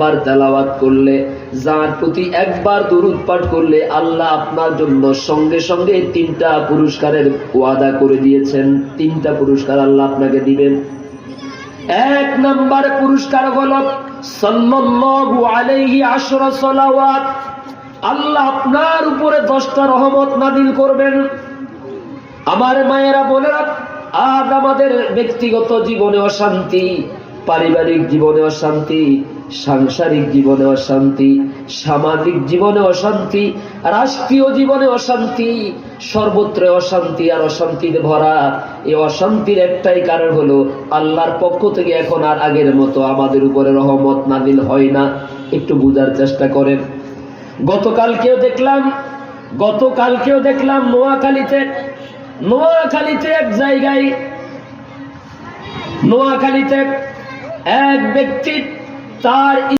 একবার তেলাওয়াত করলে, যার প্রতি একবার দুরূদ পাঠ করলে আল্লাহ আপনার জন্য সঙ্গে সঙ্গে 3টা পুরস্কারের ওয়াদা করে দিয়েছেন। 3টা পুরস্কার আল্লাহ আপনাকে দিবেন। 1 নাম্বার পুরস্কার হলো সাল্লাল্লাহু আলাইহি আশরা সালাওয়াত। আল্লাহ আপনার উপরে 10টা রহমত নাযিল করবেন। আমার মায়েরা বোনেরা, আজ আমাদের ব্যক্তিগত জীবনে অশান্তি, পারিবারিক জীবনে অশান্তি, সাংসারিক জীবনে অশান্তি, সামাজিক জীবনে অশান্তি, রাষ্ট্রীয় জীবনে অশান্তি, সর্বত্র অশান্তি আর অশান্তিতে ভরা। এই অশান্তির একটাই কারণ হলো আল্লাহর পক্ষ থেকে এখন আর আগের মতো আমাদের উপরে রহমত নাযিল হয় না। একটু বুঝার চেষ্টা করেন। গতকালকেও দেখলাম নোয়াখালীতে এক জায়গায়, নোয়াখালীতে এক ব্যক্তি তার